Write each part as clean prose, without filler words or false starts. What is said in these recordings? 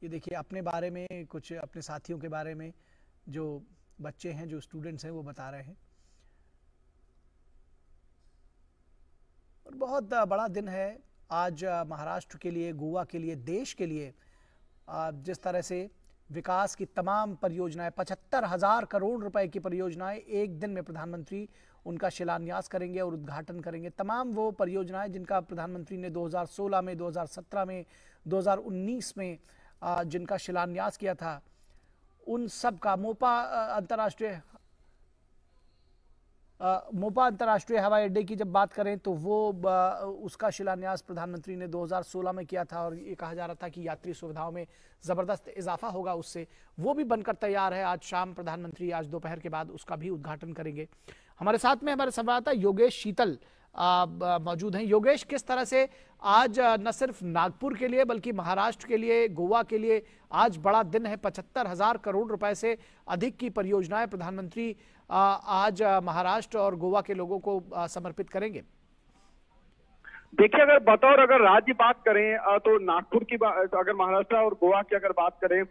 ये देखिए अपने बारे में, कुछ अपने साथियों के बारे में जो बच्चे हैं, जो स्टूडेंट्स हैं, वो बता रहे हैं। और बहुत बड़ा दिन है आज महाराष्ट्र के लिए, गोवा के लिए, देश के लिए। जिस तरह से विकास की तमाम परियोजनाएं, 75,000 करोड़ रुपए की परियोजनाएं एक दिन में प्रधानमंत्री उनका शिलान्यास करेंगे और उद्घाटन करेंगे। तमाम वो परियोजनाएं जिनका प्रधानमंत्री ने 2016 में, 2017 में, 2019 में जिनका शिलान्यास किया था, उन सब का मोपा अंतर्राष्ट्रीय हवाई अड्डे की जब बात करें तो वो उसका शिलान्यास प्रधानमंत्री ने 2016 में किया था और ये कहा जा रहा था कि यात्री सुविधाओं में ज़बरदस्त इजाफा होगा उससे। वो भी बनकर तैयार है। आज शाम प्रधानमंत्री आज दोपहर के बाद उसका भी उद्घाटन करेंगे। हमारे साथ में हमारे संवाददाता योगेश शीतल मौजूद हैं। योगेश, किस तरह से आज न सिर्फ नागपुर के लिए बल्कि महाराष्ट्र के लिए, गोवा के लिए आज बड़ा दिन है। 75,000 करोड़ रुपए से अधिक की परियोजनाएं प्रधानमंत्री आज महाराष्ट्र और गोवा के लोगों को समर्पित करेंगे। देखिए, अगर राज्य बात करें तो नागपुर की अगर महाराष्ट्र और गोवा की अगर बात करें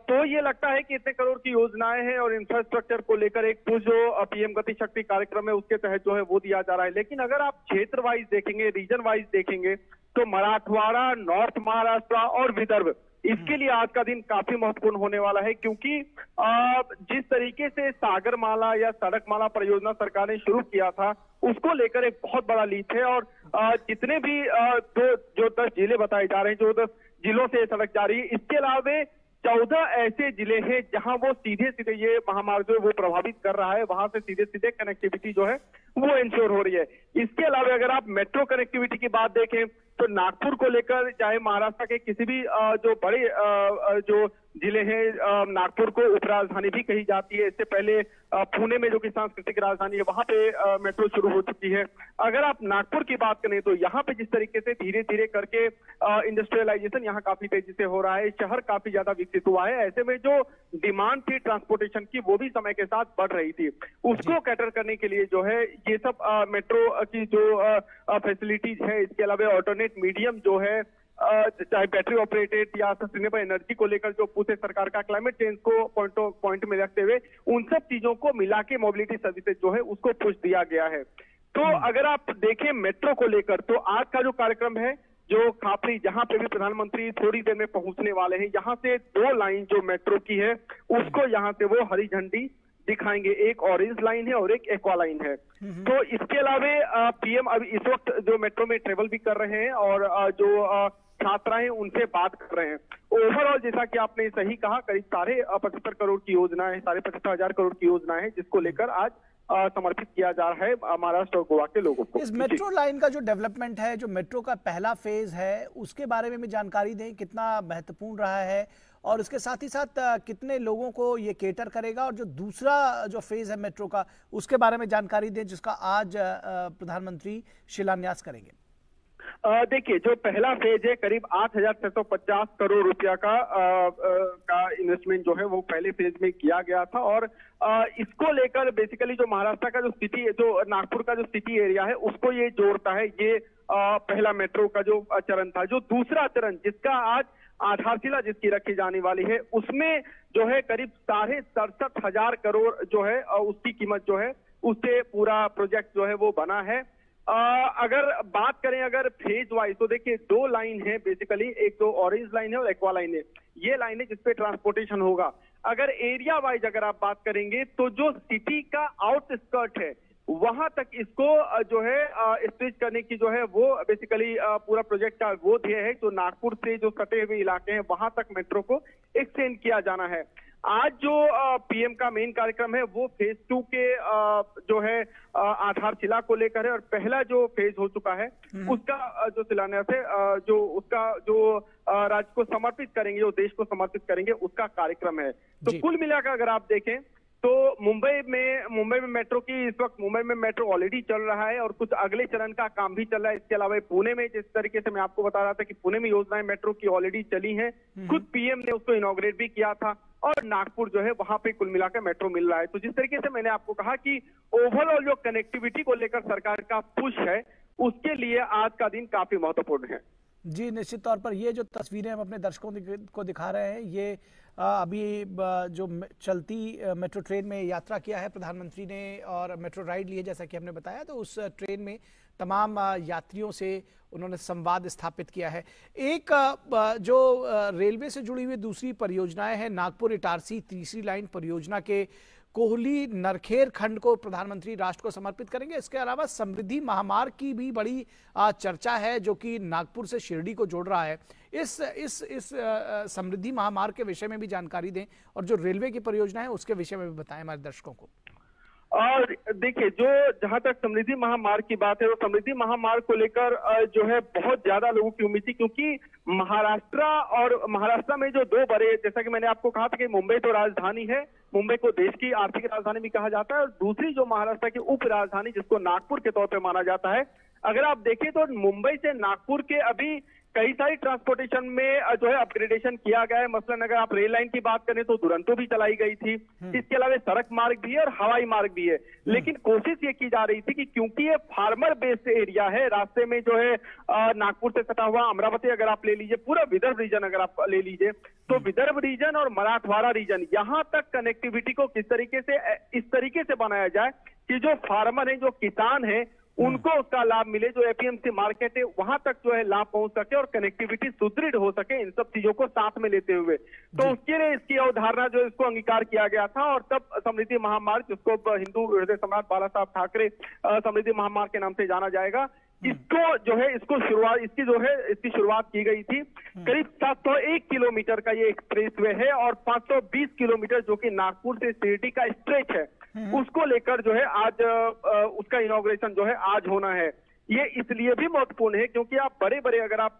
तो ये लगता है कि इतने करोड़ की योजनाएं हैं और इंफ्रास्ट्रक्चर को लेकर एक पुश जो पीएम गति शक्ति कार्यक्रम है उसके तहत जो है वो दिया जा रहा है। लेकिन अगर आप क्षेत्र वाइज देखेंगे, रीजन वाइज देखेंगे तो मराठवाड़ा, नॉर्थ महाराष्ट्र और विदर्भ, इसके लिए आज का दिन काफी महत्वपूर्ण होने वाला है, क्योंकि जिस तरीके से सागरमाला या सड़कमाला परियोजना सरकार ने शुरू किया था उसको लेकर एक बहुत बड़ा लीड है। और जितने भी जो 10 जिले बताए जा रहे हैं, जो 10 जिलों से सड़क जा रही है, इसके अलावा 14 ऐसे जिले हैं जहां वो सीधे सीधे ये महामार्ग जो है वो प्रभावित कर रहा है, वहां से सीधे सीधे कनेक्टिविटी जो है वो इंश्योर हो रही है। इसके अलावा अगर आप मेट्रो कनेक्टिविटी की बात देखें तो नागपुर को लेकर, चाहे महाराष्ट्र के किसी भी जो बड़े जो जिले हैं, नागपुर को उपराजधानी भी कही जाती है। इससे पहले पुणे में जो कि सांस्कृतिक राजधानी है, वहां पे मेट्रो शुरू हो चुकी है। अगर आप नागपुर की बात करें तो यहाँ पे जिस तरीके से धीरे धीरे करके इंडस्ट्रियलाइजेशन यहाँ काफी तेजी से हो रहा है, शहर काफी ज्यादा विकसित हुआ है, ऐसे में जो डिमांड थी ट्रांसपोर्टेशन की वो भी समय के साथ बढ़ रही थी। उसको कैटर करने के लिए जो है ये सब मेट्रो की जो फैसिलिटीज है, इसके अलावा ऑल्टरनेट मीडियम जो है, चाहे बैटरी ऑपरेटेड या सस्टेनेबल एनर्जी को लेकर जो पूरे सरकार का क्लाइमेट चेंज को पॉइंट में रखते हुए उन सब चीजों को मिला के मोबिलिटी सर्विसेज जो है उसको पुश दिया गया है। तो अगर आप देखें मेट्रो को लेकर तो आज का जो कार्यक्रम है, जो खापरी जहां पे भी प्रधानमंत्री थोड़ी देर में पहुंचने वाले हैं, यहाँ से 2 लाइन जो मेट्रो की है उसको यहाँ से वो हरी झंडी दिखाएंगे। एक ऑरेंज लाइन है और एक एक्वा लाइन है। तो इसके अलावा पीएम अभी इस वक्त जो मेट्रो में ट्रेवल भी कर रहे हैं और जो छात्राएं उनसे बात कर रहे हैं। ओवरऑल जैसा कि आपने सही कहा, करीब 75 करोड़ की योजना है, 75,500 करोड़ की योजना है, जिसको लेकर आज समर्पित किया जा रहा है महाराष्ट्र और गोवा के लोगों को। इस मेट्रो लाइन का जो डेवलपमेंट है, जो मेट्रो का पहला फेज है, उसके बारे में भी जानकारी दें, कितना महत्वपूर्ण रहा है और उसके साथ ही साथ कितने लोगों को ये केटर करेगा, और जो दूसरा जो फेज है मेट्रो का उसके बारे में जानकारी दें जिसका आज प्रधानमंत्री शिलान्यास करेंगे। देखिए, जो पहला फेज है करीब 8,650 करोड़ रुपया का इन्वेस्टमेंट जो है वो पहले फेज में किया गया था। और इसको लेकर बेसिकली जो महाराष्ट्र का जो सिटी, जो नागपुर का जो सिटी एरिया है उसको ये जोड़ता है। ये पहला मेट्रो का जो चरण था। जो दूसरा चरण जिसका आज आधारशिला जिसकी रखी जाने वाली है, उसमें जो है करीब 67,500 करोड़ जो है उसकी कीमत जो है उससे पूरा प्रोजेक्ट जो है वो बना है। अगर बात करें अगर फेज वाइज तो देखिए 2 लाइन है बेसिकली, एक तो ऑरेंज लाइन है और एक्वा लाइन है। ये लाइन है जिसपे ट्रांसपोर्टेशन होगा। अगर एरिया वाइज अगर आप बात करेंगे तो जो सिटी का आउटस्कर्ट है वहां तक इसको जो है स्ट्रेच करने की जो है वो बेसिकली पूरा प्रोजेक्ट का वो ध्येय है। जो नागपुर से जो सटे हुए इलाके हैं वहां तक मेट्रो को एक्सटेंड किया जाना है। आज जो पीएम का मेन कार्यक्रम है वो फेज 2 के जो है आधारशिला को लेकर है, और पहला जो फेज हो चुका है उसका जो शिलान्यास है, जो उसका जो राज्य को समर्पित करेंगे, जो देश को समर्पित करेंगे, उसका कार्यक्रम है। तो कुल मिलाकर अगर आप देखें तो मुंबई में मेट्रो की इस वक्त मुंबई में मेट्रो ऑलरेडी चल रहा है और कुछ अगले चरण का काम भी चल रहा है। इसके अलावा पुणे में, जिस तरीके से मैं आपको बता रहा था कि पुणे में योजनाएं मेट्रो की ऑलरेडी चली हैं, खुद पीएम ने उसको इनॉग्रेट भी किया था, और नागपुर जो है वहां पे कुल मिलाकर मेट्रो मिल रहा है। तो जिस तरीके से मैंने आपको कहा कि ओवरऑल जो कनेक्टिविटी को लेकर सरकार का पुश है, उसके लिए आज का दिन काफी महत्वपूर्ण है। जी, निश्चित तौर पर ये जो तस्वीरें हम अपने दर्शकों को दिखा रहे हैं, ये अभी जो चलती मेट्रो ट्रेन में यात्रा किया है प्रधानमंत्री ने और मेट्रो राइड ली है, जैसा कि हमने बताया। तो उस ट्रेन में तमाम यात्रियों से उन्होंने संवाद स्थापित किया है। एक जो रेलवे से जुड़ी हुई दूसरी परियोजनाएं हैं, नागपुर इटारसी तीसरी लाइन परियोजना के कोहली नरखेर खंड को प्रधानमंत्री राष्ट्र को समर्पित करेंगे। इसके अलावा समृद्धि महामार्ग की भी बड़ी चर्चा है, जो कि नागपुर से शिरडी को जोड़ रहा है। इस समृद्धि महामार्ग के विषय में भी जानकारी दें और जो रेलवे की परियोजना है उसके विषय में भी बताएं हमारे दर्शकों को। और देखिए, जो जहां तक समृद्धि महामार्ग की बात है, वो समृद्धि महामार्ग को लेकर जो है बहुत ज्यादा लोगों की उम्मीद थी, क्योंकि महाराष्ट्र में जो दो बड़े, जैसा कि मैंने आपको कहा था कि मुंबई तो राजधानी है, मुंबई को देश की आर्थिक राजधानी भी कहा जाता है, और दूसरी जो महाराष्ट्र की उप राजधानी जिसको नागपुर के तौर पर माना जाता है। अगर आप देखें तो मुंबई से नागपुर के अभी कई सारी ट्रांसपोर्टेशन में जो है अपग्रेडेशन किया गया है। मसलन अगर आप रेल लाइन की बात करें तो दुरंतो भी चलाई गई थी, इसके अलावा सड़क मार्ग भी है और हवाई मार्ग भी है। लेकिन कोशिश ये की जा रही थी कि क्योंकि ये फार्मर बेस्ड एरिया है, रास्ते में जो है नागपुर से सटा हुआ अमरावती अगर आप ले लीजिए, पूरा विदर्भ रीजन अगर आप ले लीजिए, तो विदर्भ रीजन और मराठवाड़ा रीजन, यहाँ तक कनेक्टिविटी को किस तरीके से इस तरीके से बनाया जाए कि जो फार्मर है, जो किसान है, उनको उसका लाभ मिले, जो एपीएमसी मार्केट है वहां तक जो है लाभ पहुंच सके और कनेक्टिविटी सुदृढ़ हो सके, इन सब चीजों को साथ में लेते हुए। तो उसके लिए इसकी अवधारणा जो इसको अंगीकार किया गया था, और तब समृद्धि महामार्ग, जिसको हिंदू हृदय सम्राट बाला साहब ठाकरे समृद्धि महामार्ग के नाम से जाना जाएगा, इसको जो है इसकी शुरुआत की गई थी। करीब 701 किलोमीटर का ये एक्सप्रेसवे है और 520 किलोमीटर जो कि नागपुर से शिरडी का स्ट्रेच है, उसको लेकर जो है आज उसका इनॉग्रेशन जो है आज होना है। ये इसलिए भी महत्वपूर्ण है क्योंकि आप बड़े बड़े अगर आप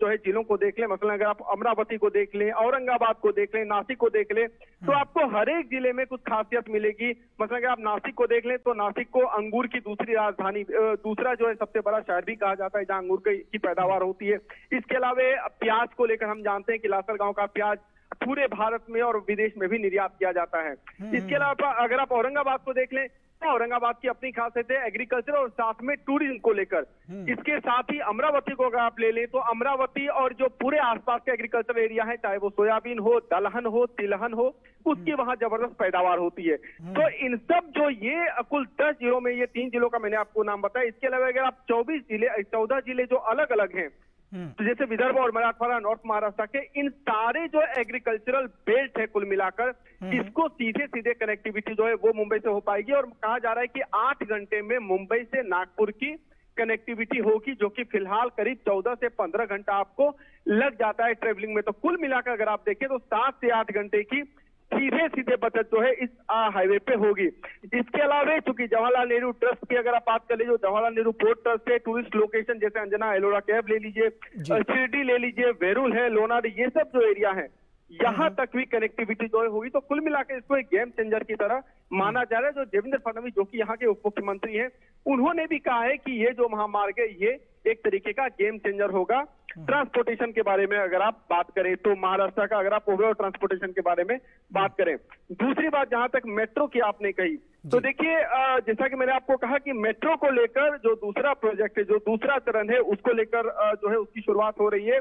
जो है जिलों को देख लें, मसलन अगर आप अमरावती को देख लें, औरंगाबाद को देख लें, नासिक को देख लें, तो आपको हर एक जिले में कुछ खासियत मिलेगी। मसलन अगर आप नासिक को देख लें तो नासिक को अंगूर की दूसरी राजधानी, दूसरा जो है सबसे बड़ा शहर भी कहा जाता है जहां अंगूर की पैदावार होती है। इसके अलावा प्याज को लेकर हम जानते हैं कि लासलगांव का प्याज पूरे भारत में और विदेश में भी निर्यात किया जाता है। इसके अलावा अगर आप औरंगाबाद को देख लें तो औरंगाबाद की अपनी खासियत है एग्रीकल्चर और साथ में टूरिज्म को लेकर। इसके साथ ही अमरावती को अगर आप ले लें तो अमरावती और जो पूरे आसपास के एग्रीकल्चर एरिया है, चाहे वो सोयाबीन हो, दलहन हो, तिलहन हो, उसकी वहां जबरदस्त पैदावार होती है। तो इन सब जो ये कुल 10 जिलों में, ये 3 जिलों का मैंने आपको नाम बताया, इसके अलावा अगर आप 14 जिले जो अलग अलग हैं, तो जैसे विदर्भ और मराठवाड़ा, नॉर्थ महाराष्ट्र के, इन सारे जो एग्रीकल्चरल बेल्ट है कुल मिलाकर, इसको सीधे सीधे कनेक्टिविटी जो है वो मुंबई से हो पाएगी। और कहा जा रहा है कि 8 घंटे में मुंबई से नागपुर की कनेक्टिविटी होगी, जो कि फिलहाल करीब 14 से 15 घंटा आपको लग जाता है ट्रेवलिंग में। तो कुल मिलाकर अगर आप देखें तो 7 से 8 घंटे की सीधे बचत जो है इस हाईवे पे होगी। इसके अलावा चूंकि जवाहरलाल नेहरू ट्रस्ट की अगर आप बात कर लीजिए, जवाहरलाल नेहरू पोर्ट ट्रस्ट है, टूरिस्ट लोकेशन जैसे अंजना एलोरा केव ले लीजिए, शिरडी ले लीजिए, वेरूल है, लोनार, ये सब जो एरिया है, यहां तक भी कनेक्टिविटी जो है होगी। तो कुल मिलाकर इसको एक गेम चेंजर की तरह माना जा रहा है। जो देवेंद्र फडणवीस जो कि यहाँ के उप मुख्यमंत्री हैं, उन्होंने भी कहा है कि ये जो महामार्ग है ये एक तरीके का गेम चेंजर होगा। ट्रांसपोर्टेशन के बारे में अगर आप बात करें तो महाराष्ट्र का, अगर आप ओवरऑल ट्रांसपोर्टेशन के बारे में बात करें, दूसरी बात जहां तक मेट्रो की आपने कही, तो देखिए जैसा कि मैंने आपको कहा कि मेट्रो को लेकर जो दूसरा प्रोजेक्ट है, जो दूसरा चरण है, उसको लेकर जो है उसकी शुरुआत हो रही है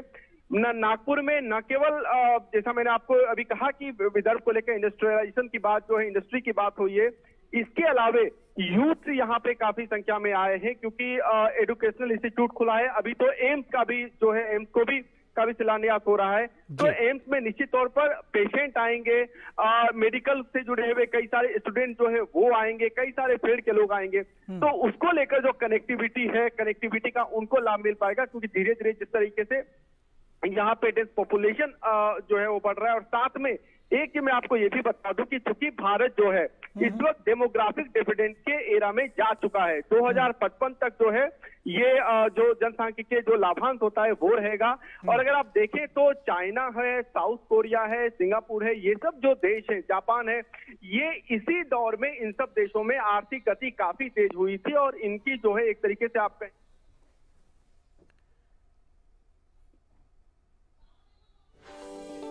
नागपुर में। न केवल जैसा मैंने आपको अभी कहा कि विदर्भ को लेकर इंडस्ट्रियलाइजेशन की बात जो है, इंडस्ट्री की बात हुई है, इसके अलावे यूथ यहाँ पे काफी संख्या में आए हैं क्योंकि एजुकेशनल इंस्टीट्यूट खुला है। अभी तो एम्स का भी जो है, एम्स को भी काफी शिलान्यास हो रहा है। तो एम्स में निश्चित तौर पर पेशेंट आएंगे, मेडिकल से जुड़े हुए कई सारे स्टूडेंट जो है वो आएंगे, कई सारे फील्ड के लोग आएंगे। तो उसको लेकर जो कनेक्टिविटी है, कनेक्टिविटी का उनको लाभ मिल पाएगा, क्योंकि धीरे धीरे जिस तरीके से यहाँ पे डेंस पॉपुलेशन जो है वो बढ़ रहा है। और साथ में एक मैं आपको ये भी बता दूं कि चूंकि भारत जो है इस वक्त डेमोग्राफिक डिविडेंड के एरा में जा चुका है, 2055 तक जो है ये जो जनसांख्यिकीय जो लाभांश होता है वो रहेगा। और अगर आप देखें तो चाइना है, साउथ कोरिया है, सिंगापुर है, ये सब जो देश है, जापान है, ये इसी दौर में इन सब देशों में आर्थिक गति काफी तेज हुई थी और इनकी जो है एक तरीके से आप कहें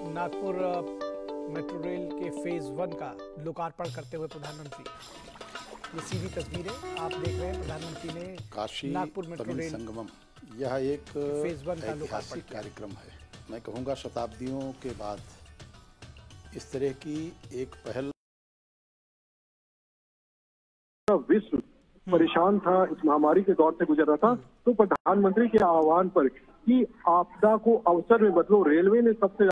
नागपुर मेट्रो रेल के फेज 1 का लोकार्पण करते हुए प्रधानमंत्री, ये सीधी तस्वीरें आप देख रहे हैं। प्रधानमंत्री ने काशी नागपुर मेट्रो रेल संगमम यह एक फेज 1 का लोकार्पण ऐतिहासिक किया। कार्यक्रम है। मैं कहूँगा शताब्दियों के बाद इस तरह की एक पहल। विश्व परेशान था, इस महामारी के दौर से गुजर रहा था, तो प्रधानमंत्री के आह्वान पर कि आपदा को अवसर में बदलो, रेलवे ने सबसे